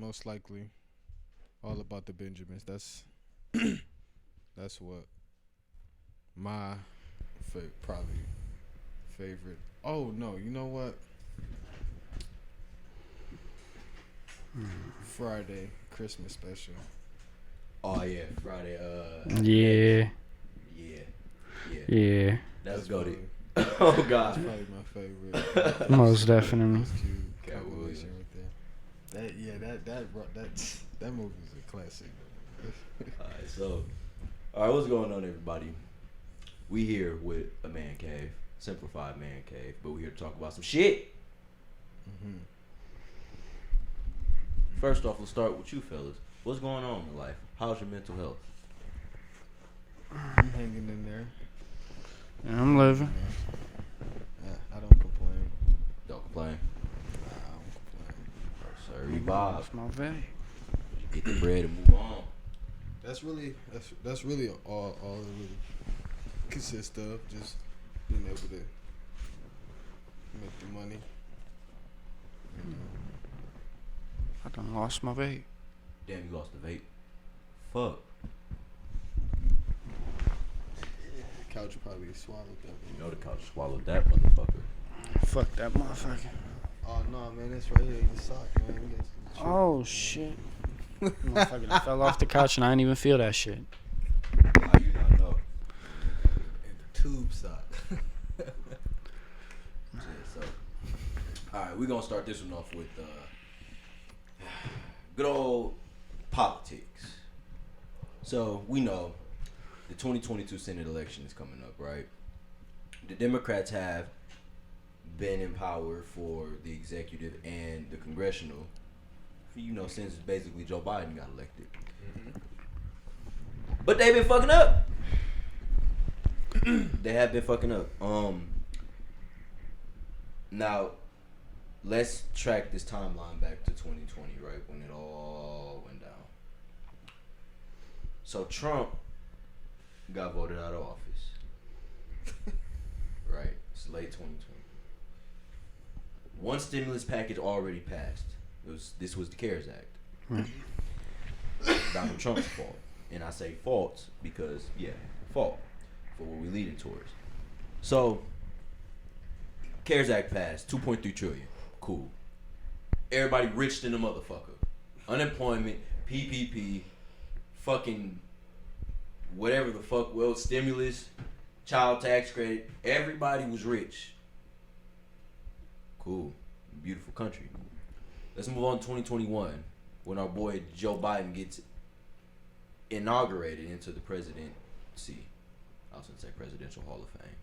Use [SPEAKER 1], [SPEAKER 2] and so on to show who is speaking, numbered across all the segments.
[SPEAKER 1] Most likely, all about the Benjamins. That's what my probably favorite. Oh no, you know what? Friday Christmas special.
[SPEAKER 2] Oh yeah, Friday.
[SPEAKER 3] Yeah,
[SPEAKER 2] Yeah, yeah.
[SPEAKER 3] yeah,
[SPEAKER 2] That's goated.
[SPEAKER 1] Probably,
[SPEAKER 2] Oh
[SPEAKER 1] that's
[SPEAKER 2] God.
[SPEAKER 1] probably my favorite.
[SPEAKER 3] most definitely.
[SPEAKER 1] Ice Cube
[SPEAKER 2] Cat
[SPEAKER 1] combination right there. That movie is a classic.
[SPEAKER 2] Alright, what's going on, everybody? We here with a man cave, simplified man cave, but we here to talk about some shit.
[SPEAKER 1] Mm-hmm.
[SPEAKER 2] First off, let's start with you fellas. What's going on in life? How's your mental health?
[SPEAKER 1] I'm hanging in there.
[SPEAKER 3] Yeah, I'm living.
[SPEAKER 1] I don't complain.
[SPEAKER 2] Don't complain.
[SPEAKER 1] I don't complain.
[SPEAKER 2] Sorry, Bob.
[SPEAKER 3] That's my vape.
[SPEAKER 2] Get the bread and move on.
[SPEAKER 1] That's really all it really consists of. Just being able to make the money. You know.
[SPEAKER 3] I done lost my vape.
[SPEAKER 2] Damn, you lost the vape. Fuck.
[SPEAKER 1] Couch probably swallowed that.
[SPEAKER 2] You know the couch swallowed that motherfucker.
[SPEAKER 3] Fuck that motherfucker.
[SPEAKER 1] Oh no, man, it's right here in your sock, man. We got some
[SPEAKER 3] Oh shit. Motherfucker done fell off the couch and I didn't even feel that shit.
[SPEAKER 2] How you not know?
[SPEAKER 1] in the tube sock.
[SPEAKER 2] Yeah, so, alright, we're gonna start this one off with good old politics. So, we know the 2022 Senate election is coming up, right? The Democrats have been in power for the executive and the congressional, since basically Joe Biden got elected.
[SPEAKER 1] Mm-hmm.
[SPEAKER 2] But they've been fucking up. They have been fucking up. Now, let's track this timeline back to 2020, right, when it all went down. So Trump got voted out of office. Right, it's late 2020. One stimulus package already passed. This was the CARES Act.
[SPEAKER 3] Right.
[SPEAKER 2] Donald Trump's fault, and I say fault because fault for what we're leading towards. So, CARES Act passed, 2.3 trillion. Cool. Everybody rich than a motherfucker. Unemployment, PPP, fucking whatever the fuck, stimulus, child tax credit. Everybody was rich. Cool. Beautiful country. Let's move on to 2021 when our boy Joe Biden gets inaugurated into the presidency. I was going to say Presidential Hall of Fame.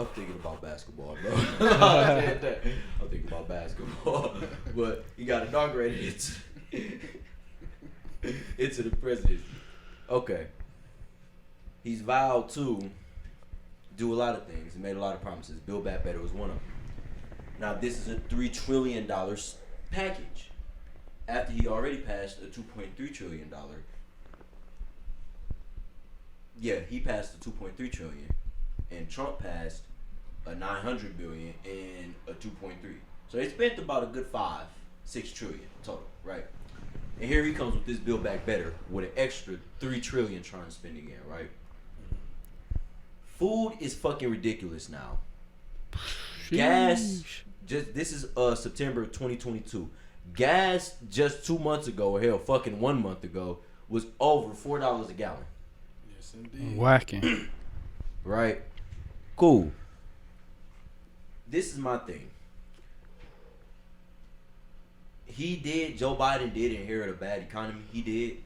[SPEAKER 2] I'm thinking about basketball, bro. I'm thinking about basketball. But he got inaugurated into the presidency. Okay. He's vowed to do a lot of things. He made a lot of promises. Build Back Better was one of them. Now, this is a $3 trillion package. After he already passed a $2.3 trillion. Yeah, he passed a $2.3 trillion. And Trump passed a $900 billion and a 2.3. So they spent about a good $6 trillion total, right? And here he comes with this Build Back Better with an extra $3 trillion trying to spend again, right? Food is fucking ridiculous now. Gas, this is September 2022. Gas just 2 months ago, or hell, fucking 1 month ago, was over $4 a gallon.
[SPEAKER 1] Yes, indeed.
[SPEAKER 3] Whacking.
[SPEAKER 2] Right? Cool. This is my thing. Joe Biden did inherit a bad economy. He did.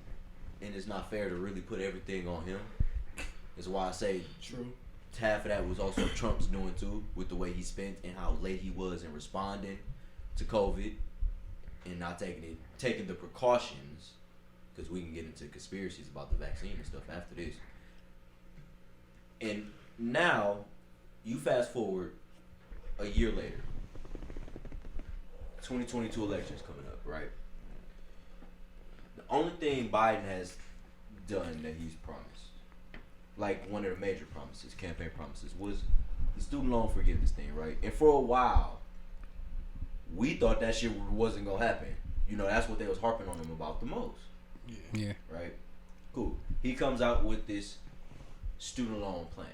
[SPEAKER 2] And it's not fair to really put everything on him. That's why I say
[SPEAKER 1] True.
[SPEAKER 2] half of that was also Trump's doing too, with the way he spent and how late he was in responding to COVID and not taking the precautions, because we can get into conspiracies about the vaccine and stuff after this. And now, you fast forward a year later, 2022 elections coming up, right? The only thing Biden has done that he's promised, like one of the major promises, campaign promises, was the student loan forgiveness thing, right? And for a while, We thought that shit wasn't gonna happen. You know, that's what they was harping on him about the most.
[SPEAKER 3] Yeah.
[SPEAKER 2] Right? Cool. He comes out with this student loan plan.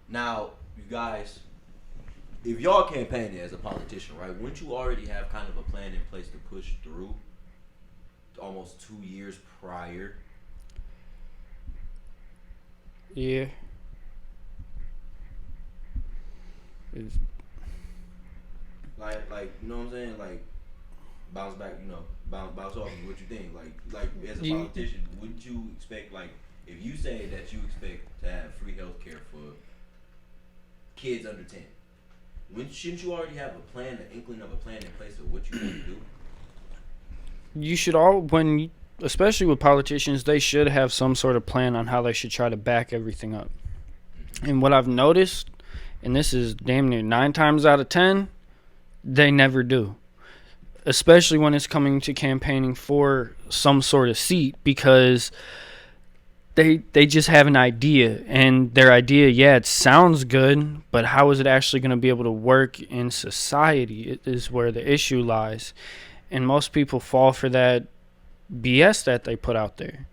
[SPEAKER 2] Now, you guys, if y'all campaigning as a politician, right, wouldn't you already have kind of a plan in place to push through almost 2 years prior?
[SPEAKER 3] Yeah. It's,
[SPEAKER 2] Like, you know what I'm saying? Like, bounce back, you know, bounce off of what you think. Like as a politician, wouldn't you expect, like, if you say that you expect to have free health care for kids under 10, shouldn't you already have a plan, an inkling of a plan in place of what you want to do?
[SPEAKER 3] you should especially with politicians, they should have some sort of plan on how they should try to back everything up. And what I've noticed, and this is damn near 9 times out of 10, they never do. Especially when it's coming to campaigning for some sort of seat, because they just have an idea, and their idea, yeah, it sounds good, but how is it actually going to be able to work in society? It is where the issue lies. And most people fall for that BS that they put out there.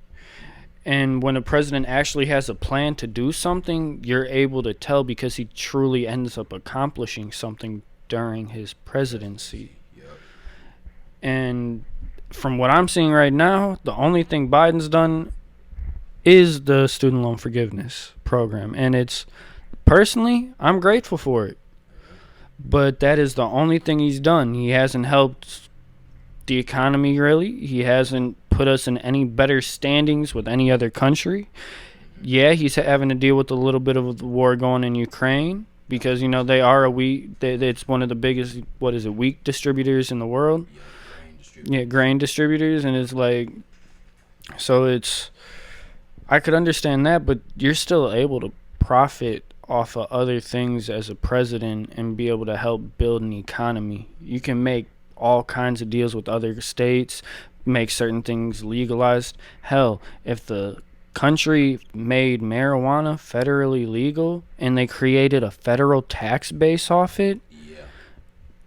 [SPEAKER 3] And when a president actually has a plan to do something, you're able to tell, because he truly ends up accomplishing something during his presidency.
[SPEAKER 2] Yep.
[SPEAKER 3] And from what I'm seeing right now, the only thing Biden's done is the student loan forgiveness program. And it's, personally, I'm grateful for it. But that is the only thing he's done. He hasn't helped the economy, really. He hasn't put us in any better standings with any other country. Yeah, he's having to deal with a little bit of the war going in Ukraine, because, you know, they are it's one of the biggest, wheat distributors in the world. Yeah, grain distributors. And it's like, so I could understand that, but you're still able to profit off of other things as a president and be able to help build an economy. You can make all kinds of deals with other states, make certain things legalized. Hell, if the country made marijuana federally legal and they created a federal tax base off it,
[SPEAKER 2] Yeah.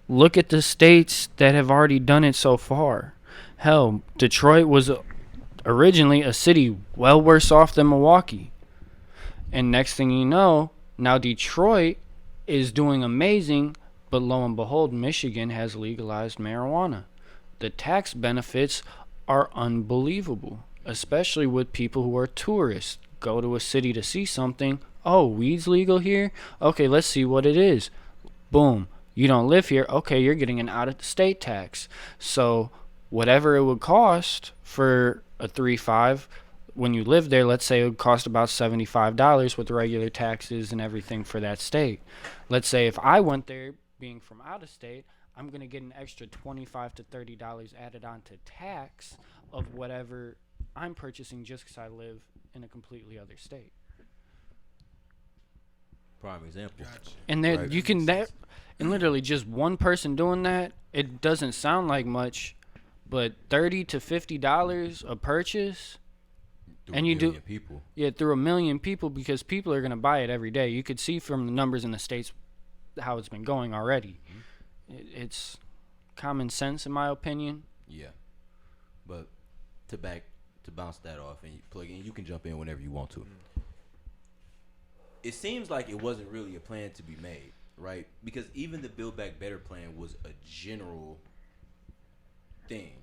[SPEAKER 3] look at the states that have already done it so far. Hell, Detroit was originally a city well worse off than Milwaukee. And next thing you know, now Detroit is doing amazing, but lo and behold, Michigan has legalized marijuana. The tax benefits are unbelievable, especially with people who are tourists. Go to a city to see something. Oh, weed's legal here? Okay, let's see what it is. Boom. You don't live here. Okay, you're getting an out-of-state tax. So whatever it would cost for a 3.5, when you live there, let's say it would cost about $75 with regular taxes and everything for that state. Let's say if I went there, being from out of state, I'm going to get an extra $25 to $30 added on to tax of whatever I'm purchasing just because I live in a completely other state.
[SPEAKER 2] Prime example.
[SPEAKER 1] Gotcha.
[SPEAKER 3] And then
[SPEAKER 2] Right.
[SPEAKER 3] you can and literally just one person doing that, it doesn't sound like much, but $30 to $50 a purchase,
[SPEAKER 2] Through
[SPEAKER 3] and
[SPEAKER 2] a
[SPEAKER 3] you do
[SPEAKER 2] million people.
[SPEAKER 3] Yeah, through 1 million people, because people are going to buy it every day. You could see from the numbers in the states how it's been going already.
[SPEAKER 2] Mm-hmm.
[SPEAKER 3] It's common sense, in my opinion.
[SPEAKER 2] Yeah. But to bounce that off and you plug in, you can jump in whenever you want to. It seems like it wasn't really a plan to be made, right? Because even the Build Back Better plan was a general thing.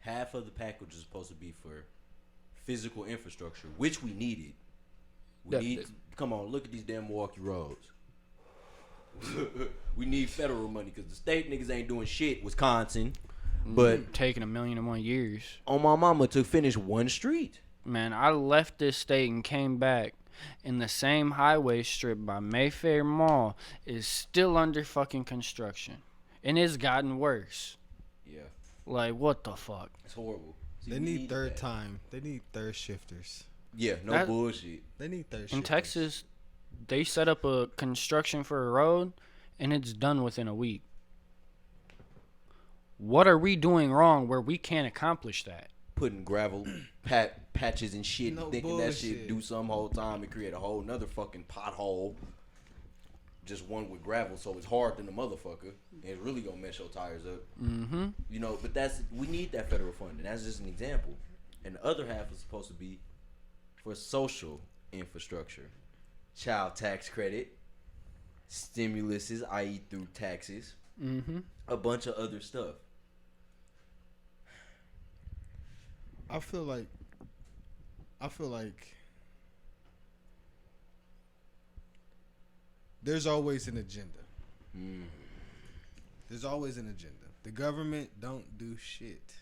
[SPEAKER 2] Half of the package was supposed to be for physical infrastructure, which we needed. Come on, look at these damn Milwaukee roads. We need federal money because the state niggas ain't doing shit. Wisconsin, but
[SPEAKER 3] Taking 1 million and 1 years.
[SPEAKER 2] on my mama to finish one street.
[SPEAKER 3] Man, I left this state and came back, and the same highway strip by Mayfair Mall is still under fucking construction. And it's gotten worse.
[SPEAKER 2] Yeah,
[SPEAKER 3] Like, what the fuck?
[SPEAKER 2] it's horrible. See,
[SPEAKER 1] They
[SPEAKER 2] we
[SPEAKER 1] need third
[SPEAKER 2] that.
[SPEAKER 1] time. They need third shifters.
[SPEAKER 2] Yeah, no
[SPEAKER 3] That-
[SPEAKER 2] bullshit.
[SPEAKER 1] They need third shifters.
[SPEAKER 3] In Texas, they set up a construction for a road, and it's done within a week. What are we doing wrong where we can't accomplish that?
[SPEAKER 2] Putting gravel patches and shit,
[SPEAKER 1] No
[SPEAKER 2] thinking that shit
[SPEAKER 1] bullshit.
[SPEAKER 2] do some whole time and create a whole nother fucking pothole. just one with gravel, so it's hard than the motherfucker, and it's really gonna mess your tires up.
[SPEAKER 3] Mm-hmm.
[SPEAKER 2] You know, but we need that federal funding. That's just an example. And the other half is supposed to be for social infrastructure, child tax credit, stimuluses, i.e., through taxes, a bunch of other stuff.
[SPEAKER 1] I feel like there's always an agenda. There's always an agenda. The government don't do shit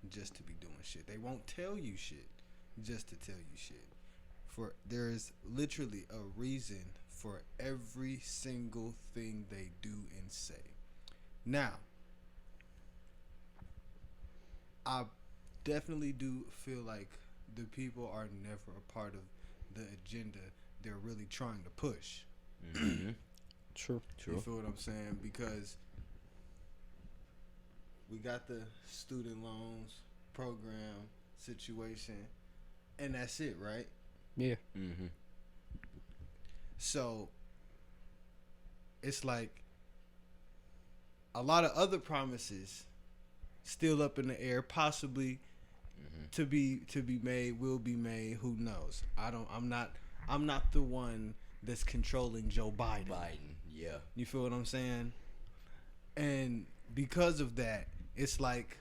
[SPEAKER 1] just to be doing shit. They won't tell you shit just to tell you shit. There is literally a reason for every single thing they do and say. Now, I definitely do feel like the people are never a part of the agenda they're really trying to push.
[SPEAKER 3] True.
[SPEAKER 1] You feel what I'm saying? Because we got the student loans program situation, and that's it, right?
[SPEAKER 3] Yeah.
[SPEAKER 1] So it's like a lot of other promises still up in the air, possibly to be made, will be made. Who knows? I'm not the one that's controlling Joe Biden.
[SPEAKER 2] Yeah.
[SPEAKER 1] You feel what I'm saying? And because of that, it's like,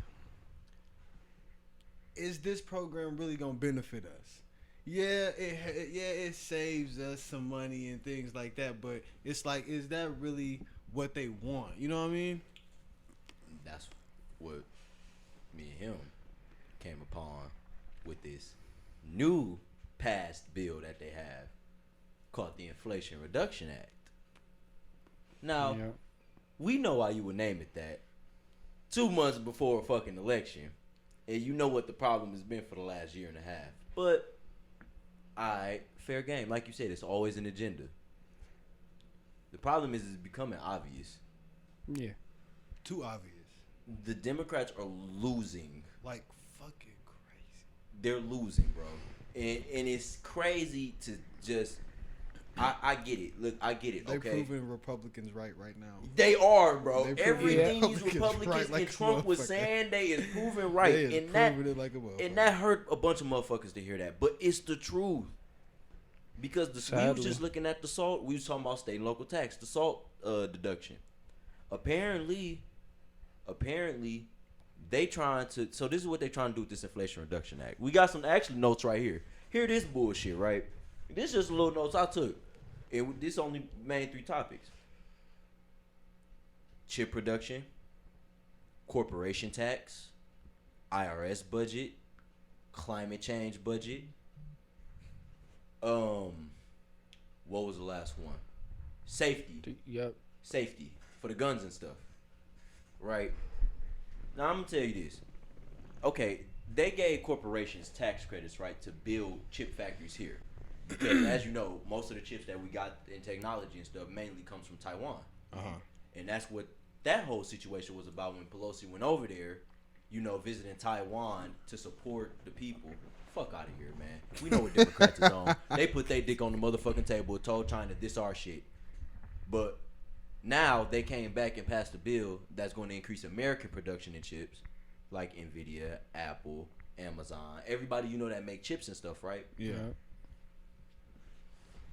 [SPEAKER 1] is this program really gonna benefit us? Yeah, it saves us some money and things like that, but it's like, is that really what they want? You know what I mean?
[SPEAKER 2] That's what me and him came upon with this new passed bill that they have called the Inflation Reduction Act. Now, we know why you would name it that 2 months before a fucking election, and you know what the problem has been for the last year and a half. But, alright, fair game. Like you said, it's always an agenda. The problem is it's becoming obvious.
[SPEAKER 3] Yeah.
[SPEAKER 1] Too obvious.
[SPEAKER 2] The Democrats are losing.
[SPEAKER 1] Like, fucking crazy.
[SPEAKER 2] They're losing, bro. And it's crazy to just... I get it. Look, I get it,
[SPEAKER 1] They're
[SPEAKER 2] okay?
[SPEAKER 1] proving Republicans right now.
[SPEAKER 2] They are, bro.
[SPEAKER 1] Everything
[SPEAKER 2] These Republicans and Trump was saying, they is proving right.
[SPEAKER 1] They is proving it like a motherfucker.
[SPEAKER 2] And that hurt a bunch of motherfuckers to hear that. But it's the truth. Because we was just looking at the SALT. We was talking about state and local tax. The SALT deduction. Apparently, they trying to... So this is what they trying to do with this Inflation Reduction Act. We got some actually notes right here. Hear this bullshit, right? This is just little notes I took. And this only main 3 topics. Chip production, corporation tax, IRS budget, climate change budget. What was the last one? Safety.
[SPEAKER 3] Yep.
[SPEAKER 2] Safety for the guns and stuff. Right? Now I'm gonna tell you this. Okay, they gave corporations tax credits, right, to build chip factories here. Because, as you know, most of the chips that we got in technology and stuff mainly comes from Taiwan. And that's what that whole situation was about when Pelosi went over there, you know, visiting Taiwan to support the people. Fuck out of here, man. We know what Democrats is on. They put their dick on the motherfucking table and told China this our shit. But now they came back and passed a bill that's going to increase American production in chips, like Nvidia, Apple, Amazon, everybody you know that make chips and stuff, right?
[SPEAKER 1] Yeah.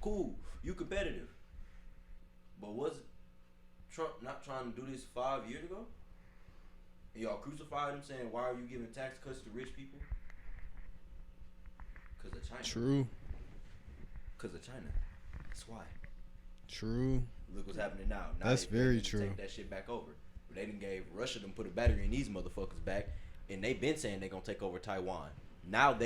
[SPEAKER 2] Cool, you competitive. But was Trump not trying to do this 5 years ago? And y'all crucified him saying, why are you giving tax cuts to rich people? Because of China.
[SPEAKER 1] True.
[SPEAKER 2] Because of China. That's why.
[SPEAKER 1] True.
[SPEAKER 2] Look what's happening now.
[SPEAKER 1] That's very true.
[SPEAKER 2] Take that shit back over. But they done gave Russia them put a battery in these motherfuckers back, and they been saying they gonna take over Taiwan. Now they